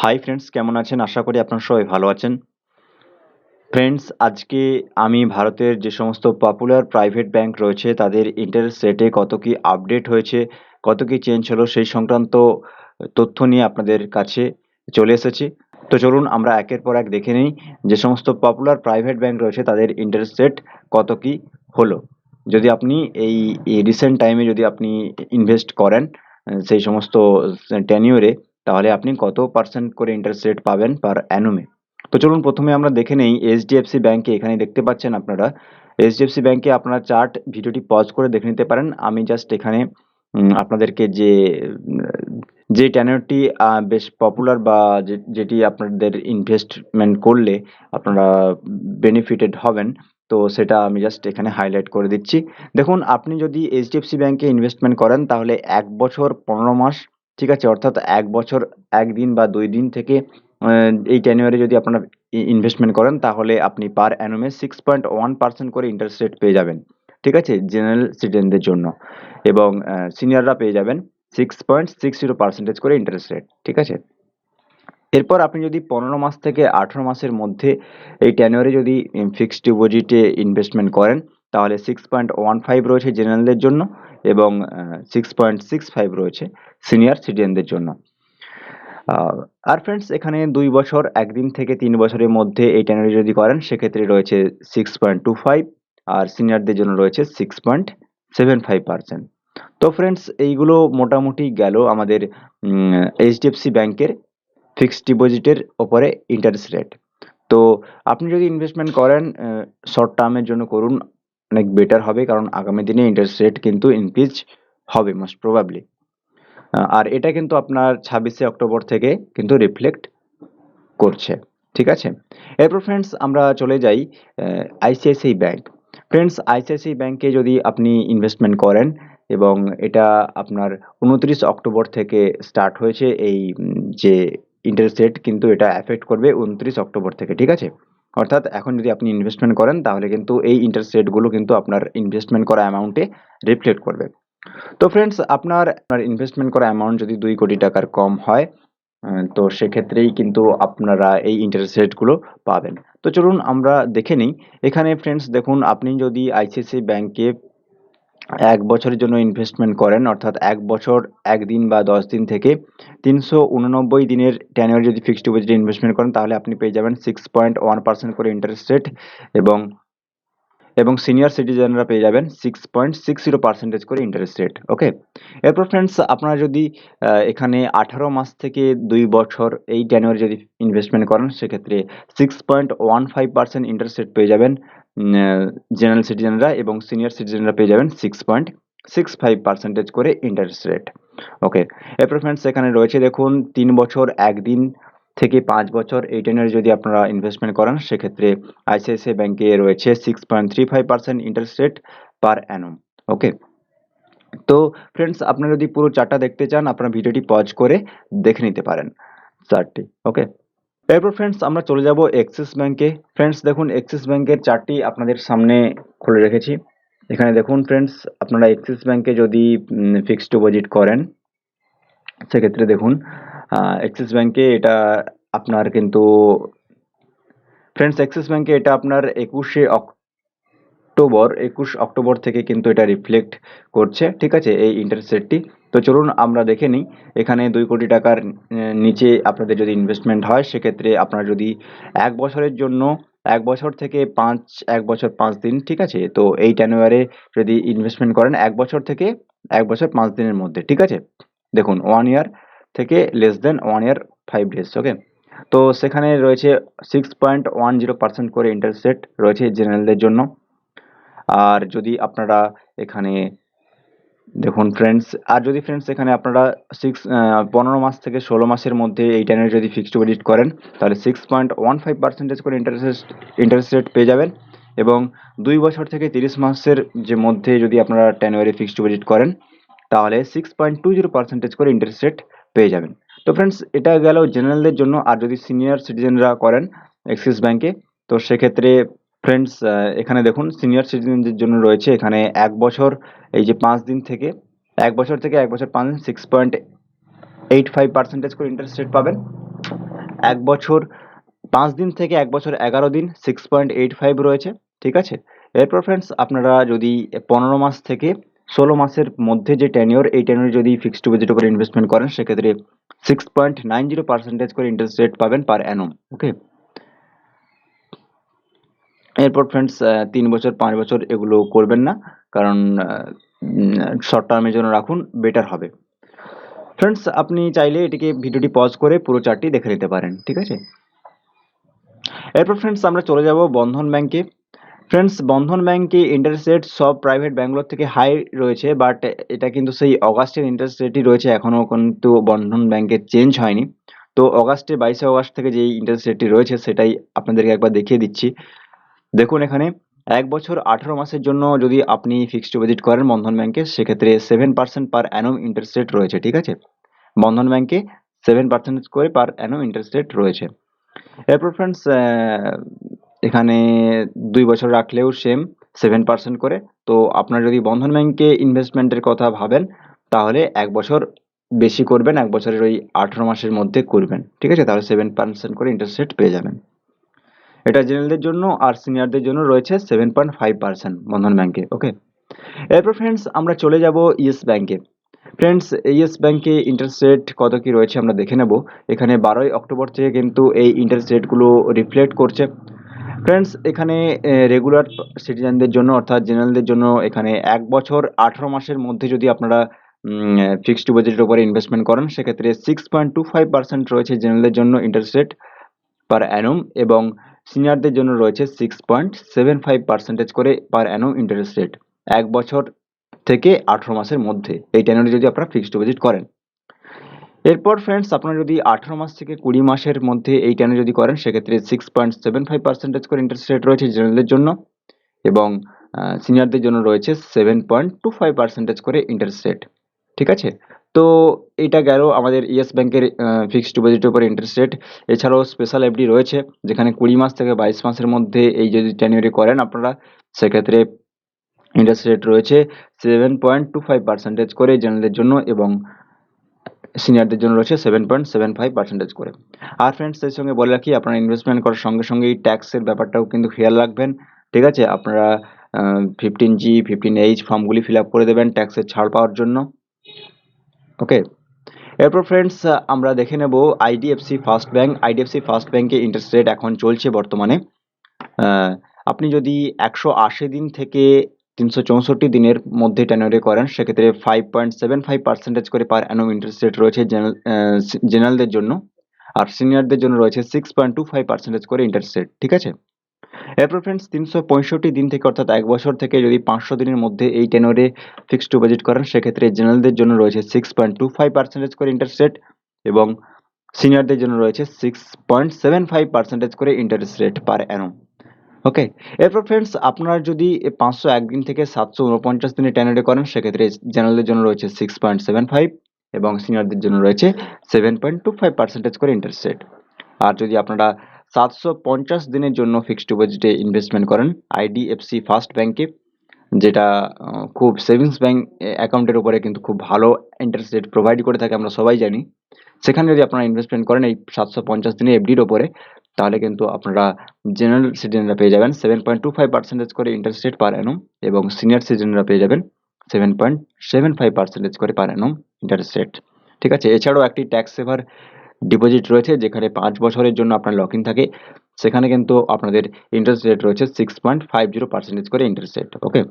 Hi friends, কেমন আছেন? আশা করি আপনারা সবাই ভালো আছেন। ফ্রেন্ডস, আজকে আমি ভারতের যে সমস্ত পপুলার প্রাইভেট ব্যাংক রয়েছে তাদের ইন্টারেস্ট রেটে কত কি আপডেট হয়েছে, কত কি চেঞ্জ হলো সেই সংক্রান্ত তথ্য নিয়ে আপনাদের কাছে চলে এসেছি। তো চলুন আমরা একের পর এক দেখে নিই যে সমস্ত পপুলার প্রাইভেট ব্যাংক রয়েছে তাদের ইন্টারেস্ট রেট কত কি হলো। যদি আপনি এই রিসেন্ট টাইমে যদি আপনি ইনভেস্ট করেন সেই সমস্ত টেনিউরে, তাহলে আপনি কত পার্সেন্ট করে ইন্টারেস্ট রেট পাবেন পার অ্যানুমে। তো চলুন প্রথমে আমরা দেখে নেই এইচডিএফসি ব্যাংকে। এখানে দেখতে পাচ্ছেন আপনারা এইচডিএফসি ব্যাংকে আপনারা চার্ট ভিডিওটি পজ করে দেখে নিতে পারেন। আমি জাস্ট এখানে আপনাদেরকে যে টেনিউরটি বেশ পপুলার বা যেটি আপনাদের ইনভেস্টমেন্ট করলে আপনারা বেনিফিটেড হবেন, তো সেটা আমি জাস্ট এখানে হাইলাইট করে দিচ্ছি। দেখুন, আপনি যদি এইচডিএফসি ব্যাংকে ইনভেস্টমেন্ট করেন তাহলে ১ বছর ১৫ মাস, ঠিক আছে? অর্থাৎ ১ বছর ১ দিন বা ২ দিন থেকে এই টেনিউরে যদি আপনারা ইনভেস্টমেন্ট করেন তাহলে আপনি পার অ্যানুমে 6.1% করে ইন্টারেস্ট রেট পেয়ে যাবেন। ঠিক আছে? জেনারেল সিটিজেনদের জন্য, এবং সিনিয়ররা পেয়ে যাবেন 6.60% করে ইন্টারেস্ট রেট। ঠিক আছে? এরপর আপনি যদি ১৫ মাস থেকে ১৮ মাসের মধ্যে এই টেনিউরে যদি ফিক্সড ডিপোজিটে ইনভেস্টমেন্ট করেন তাহলে 6.15 রয়েছে জেনারেলদের জন্য, এবং 6.65 রয়েছে সিনিয়র সিটিজেনদের জন্য। আর ফ্রেন্ডস, এখানে ২ বছর ১ দিন থেকে ৩ বছরের মধ্যে এই টেনিউরে যদি করেন সেক্ষেত্রে রয়েছে 6.25, আর সিনিয়রদের জন্য রয়েছে 6.75%। তো ফ্রেন্ডস, এইগুলো মোটামুটি গেল আমাদের এইচডিএফসি ব্যাংকের ফিক্সড ডিপোজিটের ওপরে ইন্টারেস্ট রেট। তো আপনি যদি ইনভেস্টমেন্ট করেন শর্ট টার্মের জন্য করুন, অনেক বেটার হবে, কারণ আগামী দিনে ইন্টারেস্ট রেট কিন্তু ইনক্রিজ হবে মোস্ট প্রবাবলি। আর এটা কিন্তু আপনার 26শে অক্টোবর থেকে কিন্তু রিফ্লেক্ট করছে। ঠিক আছে? এরপর ফ্রেন্ডস আমরা চলে যাই আইসিআইসিআই ব্যাংক। ফ্রেন্ডস, আইসিআইসিআই ব্যাংকে যদি আপনি ইনভেস্টমেন্ট করেন, এবং এটা আপনার ২৯ অক্টোবর থেকে স্টার্ট হয়েছে এই যে ইন্টারেস্ট রেট, কিন্তু এটা এফেক্ট করবে ২৯ অক্টোবর থেকে। ঠিক আছে? অর্থাৎ এখন যদি আপনি ইনভেস্টমেন্ট করেন তাহলে কিন্তু এই ইন্টারেস্ট রেটগুলো কিন্তু আপনার ইনভেস্টমেন্ট করা অ্যামাউন্টে রিফ্লেক্ট করবে। তো ফ্রেন্ডস, আপনার ইনভেস্টমেন্ট করা অ্যামাউন্ট যদি ২ কোটি টাকার কম হয়, তো সেক্ষেত্রেই কিন্তু আপনারা এই ইন্টারেস্ট রেটগুলো পাবেন। তো চলুন আমরা দেখে নিই। এখানে ফ্রেন্ডস দেখুন, আপনি যদি আইসিআইসিআই ব্যাংকে ১ বছরের জন্য ইনভেস্টমেন্ট করেন, অর্থাৎ ১ বছর ১ দিন বা ১০ দিন থেকে ৩৮৯ দিনের টেনিউরে যদি ফিক্সড ডিপোজিটে ইনভেস্টমেন্ট করেন তাহলে আপনি পেয়ে যাবেন 6.1% করে ইন্টারেস্ট রেট, এবং সিনিয়র সিটিজেনরা পেয়ে যাবেন 6.60% করে ইন্টারেস্ট রেট। ওকে? এরপর ফ্রেন্ডস, আপনারা যদি এখানে ১৮ মাস থেকে ২ বছর এই টেনিউরে যদি ইনভেস্টমেন্ট করেন সেক্ষেত্রে 6.15% ইন্টারেস্ট রেট পেয়ে যাবেন জেনারেল সিটিজেনরা, এবং সিনিয়র সিটিজেনরা পেয়ে যাবেন 6.65% করে ইন্টারেস্ট রেট। ওকে? এরপর ফ্রেন্ডস, এখানে রয়েছে দেখুন ৩ বছর ১ দিন থেকে ৫ বছর এই টেনিউরে যদি আপনারা ইনভেস্টমেন্ট করেন সেক্ষেত্রে আইসিআইসিআই ব্যাংকে রয়েছে 6.35% ইন্টারেস্ট রেট পার অ্যানুম। ওকে? তো ফ্রেন্ডস, আপনারা যদি পুরো চার্টটা দেখতে চান আপনারা ভিডিওটি পজ করে দেখে নিতে পারেন চার্টটি। ওকে? এরপর ফ্রেন্ডস আমরা চলে যাব এক্সিস ব্যাংকে। ফ্রেন্ডস দেখুন, এক্সিস ব্যাংকের চার্টটি আপনাদের সামনে খুলে রেখেছি। এখানে দেখুন ফ্রেন্ডস, আপনারা এক্সিস ব্যাংকে যদি ফিক্সড ডিপোজিট করেন সেক্ষেত্রে দেখুন এক্সিস ব্যাংকে এটা আপনার কিন্তু ফ্রেন্ডস এক্সিস ব্যাংকে এটা আপনার ২১ অক্টোবর থেকে কিন্তু এটা রিফ্লেক্ট করছে। ঠিক আছে? এই ইন্টারেস্ট রেটটি। তো চলুন আমরা দেখে নিই। এখানে ২ কোটি টাকার নিচে আপনাদের যদি ইনভেস্টমেন্ট হয় সেক্ষেত্রে আপনারা যদি ১ বছরের জন্য ১ বছর থেকে ১ বছর ৫ দিন, ঠিক আছে? তো এই টেনিউরে যদি ইনভেস্টমেন্ট করেন ১ বছর থেকে ১ বছর ৫ দিনের মধ্যে, ঠিক আছে? দেখুন 1 ইয়ার থেকে লেস দ্যান 1 ইয়ার 5 ডেজ। ওকে? তো সেখানে রয়েছে 6.10% করে ইন্টারেস্ট রেট রয়েছে জেনারেলদের জন্য। আর যদি আপনারা এখানে দেখুন ফ্রেন্ডস, আর যদি ফ্রেন্ডস এখানে আপনারা ১৫ মাস থেকে ১৬ মাসের মধ্যে এই টেনিউরে যদি ফিক্সড ডিপোজিট করেন তাহলে 6.15% করে ইন্টারেস্ট রেট পেয়ে যাবেন, এবং ২ বছর থেকে ৩০ মাসের যে মধ্যে যদি আপনারা টেনিউরে ফিক্সড ডিপোজিট করেন তাহলে 6.20% করে ইন্টারেস্ট রেট পেয়ে যাবেন। তো ফ্রেন্ডস, এটা গেল জেনারেলদের জন্য। আর যদি সিনিয়র সিটিজেনরা করেন এক্সিস ব্যাংকে, তো সেক্ষেত্রে ফ্রেন্ডস এখানে দেখুন সিনিয়র সিটিজেনদের জন্য রয়েছে এখানে ১ বছর এই যে ৫ দিন থেকে ১ বছর থেকে ১ বছর ৫ দিন 6.85% করে ইন্টারেস্ট রেট পাবেন, 1 বছর 5 দিন থেকে 1 বছর 11 দিন 6.85 রয়েছে, ঠিক আছে। এরপর ফ্রেন্ডস আপনারা যদি 15 মাস থেকে 16 মাসের মধ্যে যে টেনিওর, এই টেনিওরে যদি ফিক্সড ডিপোজিট করে ইনভেস্টমেন্ট করেন সেক্ষেত্রে 6.90% করে ইন্টারেস্ট রেট পাবেন পার অ্যানুম, ওকে। এরপর ফ্রেন্ডস 3 বছর 5 বছর এগুলো করবেন না, কারণ শর্ট টার্মের জন্য রাখুন, বেটার হবে। ফ্রেন্ডস আপনি চাইলে এটিকে ভিডিওটি পজ করে পুরো চার্টটি দেখে নিতে পারেন, ঠিক আছে। এরপর ফ্রেন্ডস আমরা চলে যাব বন্ধন ব্যাংকে। ফ্রেন্ডস বন্ধন ব্যাংকে ইন্টারেস্ট রেট সব প্রাইভেট ব্যাঙ্কগুলোর থেকে হাই রয়েছে, বাট এটা কিন্তু সেই অগাস্টের ইন্টারেস্ট রেটই রয়েছে, এখনও কিন্তু বন্ধন ব্যাংকে চেঞ্জ হয়নি। তো অগাস্টে 22 অগাস্ট থেকে যেই ইন্টারেস্ট রেটটি রয়েছে সেটাই আপনাদেরকে একবার দেখিয়ে দিচ্ছি। দেখুন এখানে 1 বছর 18 মাসের জন্য যদি আপনি ফিক্সড ডিপোজিট করেন বন্ধন ব্যাংকে সেক্ষেত্রে 7% পার অ্যানুম ইন্টারেস্ট রেট রয়েছে, ঠিক আছে। বন্ধন ব্যাংকে 7% করে পার অ্যানুম ইন্টারেস্ট রেট রয়েছে। এরপর ফ্রেন্ডস এখানে 2 বছর রাখলেও সেম 7% করে। তো আপনার যদি বন্ধন ব্যাংকে ইনভেস্টমেন্টের কথা ভাবেন তাহলে 1 বছর বেশি করবেন, 1 বছরের ওই 18 মাসের মধ্যে করবেন, ঠিক আছে। তাহলে 7% করে ইন্টারেস্ট রেট পেয়ে যাবেন। এটা জেনারেলদের জন্য, আর সিনিয়রদের জন্য রয়েছে 7.5% বন্ধন ব্যাংকে, ওকে। এরপর ফ্রেন্ডস আমরা চলে যাব ইয়েস ব্যাংকে। ফ্রেন্ডস ইয়েস ব্যাংকে ইন্টারেস্ট রেট কত কি রয়েছে আমরা দেখে নেব। এখানে 12ই অক্টোবর থেকে কিন্তু এই ইন্টারেস্ট রেটগুলো রিফ্লেক্ট করছে। ফ্রেন্ডস এখানে রেগুলার সিটিজেনদের জন্য অর্থাৎ জেনারেলদের জন্য এখানে 1 বছর 18 মাসের মধ্যে যদি আপনারা ফিক্সড ডিপোজিটের উপরে ইনভেস্টমেন্ট করেন সেক্ষেত্রে 6.25% রয়েছে জেনারেলদের জন্য ইন্টারেস্ট রেট পার অ্যানুম, এবং সিনিয়রদের জন্য রয়েছে 6.75% করে পার অ্যানুম ইন্টারেস্ট রেট 1 বছর থেকে 18 মাসের মধ্যে, এই টেনরে যদি আপনারা ফিক্সড ডিপোজিট করেন। এরপর ফ্রেন্ডস আপনারা যদি 18 মাস থেকে 20 মাসের মধ্যে এই টেনে যদি করেন সেক্ষেত্রে 6.75% করে ইন্টারেস্ট রেট রয়েছে জেনারেলদের জন্য, এবং সিনিয়রদের জন্য রয়েছে 7.25% করে ইন্টারেস্ট রেট, ঠিক আছে। তো এটা গেল আমাদের ইয়েস ব্যাংকের ফিক্সড ডিপোজিটের উপর ইন্টারেস্ট রেট। এছাড়াও স্পেশাল এফডি রয়েছে যেখানে 20 মাস থেকে 22 মাসের মধ্যে এই যদি টেনিওরে করেন আপনারা সেক্ষেত্রে ইন্টারেস্ট রেট রয়েছে 7.25% করে জেনারেলদের জন্য, এবং সিনিয়রদের জন্য রয়েছে 7.75% করে। আর ফ্রেন্ডস এর সঙ্গে বলে রাখি আপনারা ইনভেস্টমেন্ট করার সঙ্গে সঙ্গে এই ট্যাক্সের ব্যাপারটাও কিন্তু খেয়াল রাখবেন, ঠিক আছে। আপনারা 15G 15H ফর্মগুলি ফিল আপ করে দেবেন ট্যাক্সের ছাড় পাওয়ার জন্য, ওকে। এরপর ফ্রেন্ডস আমরা দেখে নেব IDFC first bank. IDFC first ব্যাংকে ইন্টারেস্ট রেট এখন চলছে বর্তমানে, আপনি যদি 180 দিন থেকে 364 দিনের মধ্যে টেনরে করেন সেক্ষেত্রে 5.75% করে পার অ্যানুম ইন্টারেস্ট রেট রয়েছে জেনারেলদের জন্য, আর সিনিয়রদের জন্য রয়েছে 6.25% করে ইন্টারেস্ট রেট, ঠিক আছে। এরপর ফ্রেন্ডস 365 দিন থেকে অর্থাৎ 1 বছর থেকে যদি 500 দিনের মধ্যে এই টেনরে ফিক্সড ডিপোজিট করেন সেক্ষেত্রে জেনারেলদের জন্য রয়েছে 6.25% করে ইন্টারেস্ট রেট, এবং সিনিয়রদের জন্য রয়েছে 6.75% করে ইন্টারেস্ট রেট পার অ্যানুম, ওকে। এরপর ফ্রেন্ডস আপনারা যদি 501 দিন থেকে 749 দিনের টেনরে করেন সেক্ষেত্রে জেনারেলদের জন্য রয়েছে 6.75 এবং সিনিয়রদের জন্য রয়েছে 7.25% করে ইন্টারেস্ট রেট। আর যদি আপনারা 750 দিনের জন্য ফিক্সড ডিপোজিটে ইনভেস্টমেন্ট করেন আইডিএফসি ফার্স্ট ব্যাংকে, যেটা খুব সেভিংস ব্যাংক অ্যাকাউন্টের উপরে কিন্তু খুব ভালো ইন্টারেস্ট রেট প্রোভাইড করে থাকে আমরা সবাই জানি, সেখানে যদি আপনারা ইনভেস্টমেন্ট করেন এই 750 দিনের এফডির ওপরে তাহলে কিন্তু আপনারা জেনারেল সিটিজেনরা পেয়ে যাবেন 7.25% করে ইন্টারেস্ট রেট পার অ্যানুম, এবং সিনিয়র সিটিজেনরা পেয়ে যাবেন 7.75% করে পার অ্যানুম ইন্টারেস্ট রেট, ঠিক আছে। এছাড়াও একটি ট্যাক্স সেভার ডিপোজিট রয়েছে যেখানে 5 বছরের জন্য আপনার লক ইন থাকে, সেখানে কিন্তু আপনাদের ইন্টারেস্ট রেট রয়েছে 6.50% করে ইন্টারেস্ট রেট, ওকে।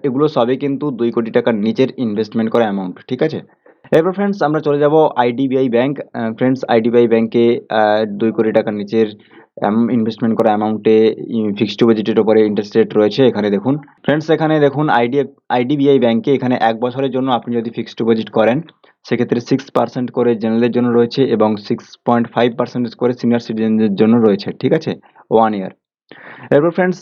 এগুলো সবই কিন্তু 2 কোটি টাকার নিচের ইনভেস্টমেন্ট করা অ্যামাউন্ট, ঠিক আছে। এরপর ফ্রেন্ডস আমরা চলে যাব আইডিবিআই ব্যাংক। ফ্রেন্ডস আইডিবিআই ব্যাংকে 2 কোটি টাকার নিচের ইনভেস্টমেন্ট করা অ্যামাউন্টে ফিক্সড ডিপোজিটের উপরে ইন্টারেস্ট রেট রয়েছে, এখানে দেখুন ফ্রেন্ডস, এখানে দেখুন আইডিবিআই ব্যাংকে এখানে 1 বছরের জন্য আপনি যদি ফিক্সড ডিপোজিট করেন সেক্ষেত্রে 6% করে জেনারেলের জন্য রয়েছে এবং 6.5% করে সিনিয়র সিটিজেনদের জন্য রয়েছে, ঠিক আছে, 1 ইয়ার। এরপর ফ্রেন্ডস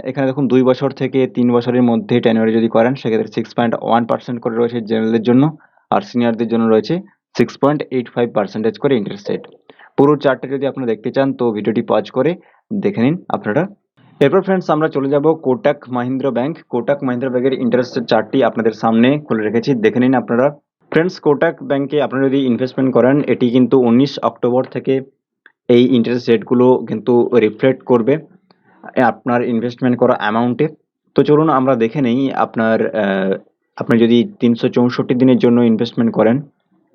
এখানে দেখুন 2 বছর থেকে 3 বছরের মধ্যে টেনিওরে যদি করেন সেক্ষেত্রে 6.1% করে রয়েছে জেনারেলদের জন্য, আর সিনিয়রদের জন্য রয়েছে 6.85% করে ইন্টারেস্ট রেট। পুরো চার্টটা যদি আপনারা দেখতে চান তো ভিডিওটি পজ করে দেখে নিন আপনারা। এরপর ফ্রেন্ডস আমরা চলে যাব কোটাক মাহিন্দ্রা ব্যাংক। কোটাক মাহিন্দ্রা ব্যাংকের ইন্টারেস্টের চার্টটি আপনাদের সামনে খুলে রেখেছি, দেখে নিন আপনারা। ফ্রেন্ডস, কোটাক ব্যাংকে আপনারা যদি ইনভেস্টমেন্ট করেন, এটি কিন্তু 19 অক্টোবর থেকে এই ইন্টারেস্ট রেটগুলো কিন্তু রিফ্লেক্ট করবে আপনার ইনভেস্টমেন্ট করা অ্যামাউন্টে। তো চলুন আমরা দেখে নেই আপনি যদি 364 দিনের জন্য ইনভেস্টমেন্ট করেন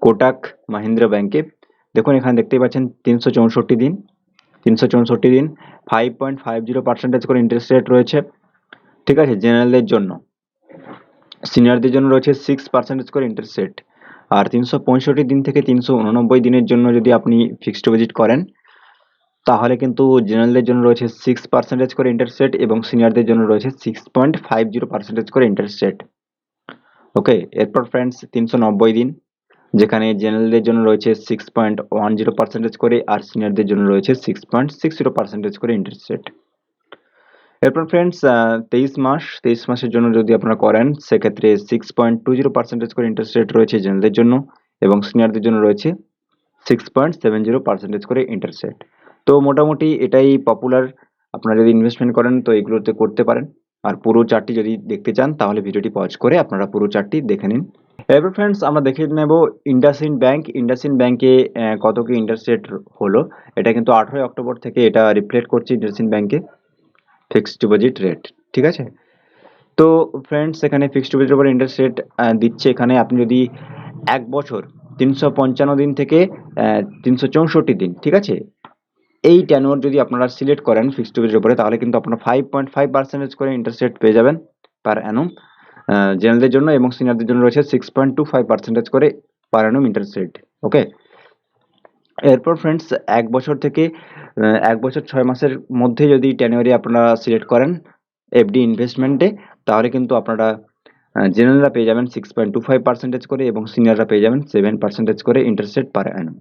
কোটাক মাহিন্দ্রা ব্যাংকে, দেখুন এখানে দেখতেই পাচ্ছেন 364 দিন 364 দিন 5.50% করে ইন্টারেস্ট রেট রয়েছে। ঠিক আছে, জেনারেলদের জন্য। সিনিয়রদের জন্য রয়েছে 6% করে ইন্টারেস্ট রেট। আর 365 দিন থেকে 389 দিনের জন্য যদি আপনি ফিক্সড ডিপোজিট করেন, তাহলে কিন্তু জেনারেলদের জন্য রয়েছে 6% করে ইন্টারেস্ট রেট এবং সিনিয়রদের জন্য রয়েছে 6.50% করে ইন্টারেস্ট রেট। ওকে, এরপর ফ্রেন্ডস 390 দিন, যেখানে জেনারেলদের জন্য রয়েছে 6.10% করে আর সিনিয়রদের জন্য রয়েছে 6.60% করে ইন্টারেস্ট রেট। এরপর ফ্রেন্ডস 23 মাসের জন্য যদি আপনারা করেন, সেক্ষেত্রে 6.20% করে ইন্টারেস্ট রেট রয়েছে জেনারেলদের জন্য এবং সিনিয়রদের জন্য রয়েছে 6.70% করে ইন্টারেস্ট রেট। তো মোটামুটি এটাই পপুলার। আপনারা যদি ইনভেস্টমেন্ট করেন তো এগুলোতে করতে পারেন। আর পুরো চার্টটি যদি দেখতে চান তাহলে ভিডিওটি পজ করে আপনারা পুরো চার্টটি দেখে নিন। এরপর ফ্রেন্ডস আমরা দেখে নেব ইন্ডাসইন্ড ব্যাংক। ইন্ডাসইন্ড ব্যাংকে কত কি ইন্টারেস্ট রেট হলো, এটা কিন্তু 18 অক্টোবর থেকে এটা রিফ্লেক্ট করছে ইন্ডাসইন্ড ব্যাংকে ফিক্সড ডিপোজিট রেট। ঠিক আছে, তো ফ্রেন্ডস এখানে ফিক্সড ডিপোজিটের উপর ইন্টারেস্ট রেট দিচ্ছে। এখানে আপনি যদি 1 বছর 355 দিন থেকে 364 দিন, ঠিক আছে, এই ট্যানুয়ার যদি আপনারা সিলেক্ট করেন ফিক্সড ডিপোজিটের উপরে, তাহলে কিন্তু আপনারা 5.5% করে ইন্টারেস্ট রেট পেয়ে যাবেন পার অ্যানুম জেনারেলদের জন্য, এবং সিনিয়রদের জন্য রয়েছে 6.25% করে পার অ্যানুম ইন্টারেস্ট রেট। ওকে, এরপর ফ্রেন্ডস 1 বছর থেকে 1 বছর 6 মাসের মধ্যে যদি ট্যানুয়ারি আপনারা সিলেক্ট করেন এফডি ইনভেস্টমেন্টে, তাহলে কিন্তু আপনারা জেনারেলরা পেয়ে যাবেন 6.25% করে এবং সিনিয়ররা পেয়ে যাবেন 7% করে ইন্টারেস্ট রেট পার অ্যানুম।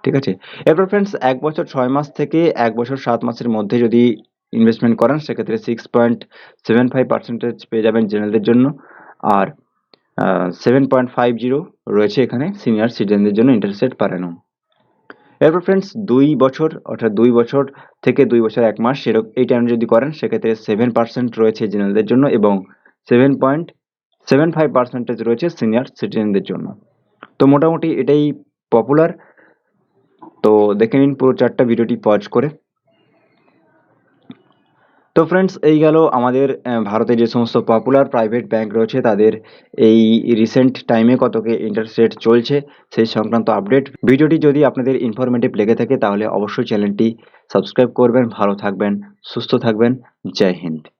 ঠিক আছে, এরপর ফ্রেন্ডস 1 বছর 6 মাস থেকে 1 বছর 7 মাসের মধ্যে যদি ইনভেস্টমেন্ট করেন, সেক্ষেত্রে 6.75% পেয়ে যাবেন জেনারেলদের জন্য আর 7.50 রয়েছে এখানে সিনিয়র সিটিজেনদের জন্য ইন্টারেস্ট রেট পার অ্যানুম। এরপর ফ্রেন্ডস 2 বছর, অর্থাৎ 2 বছর থেকে 2 বছর 1 মাস এই টাইম যদি করেন, সেক্ষেত্রে 7% রয়েছে জেনারেলদের জন্য এবং 7.75% রয়েছে সিনিয়র সিটিজেনদের জন্য। তো মোটামুটি এটাই পপুলার। তো দেখে নিন পুরো চারটা ভিডিওটি পজ করে। তো ফ্রেন্ডস এই গেল আমাদের ভারতে যে সমস্ত পপুলার প্রাইভেট ব্যাংক রয়েছে তাদের এই রিসেন্ট টাইমে কত কি ইন্টারেস্ট রেট চলছে সেই সংক্রান্ত আপডেট। ভিডিওটি যদি আপনাদের ইনফরমেটিভ লেগে থাকে তাহলে অবশ্যই চ্যানেলটি সাবস্ক্রাইব করবেন। ভালো থাকবেন, সুস্থ থাকবেন। জয় হিন্দ।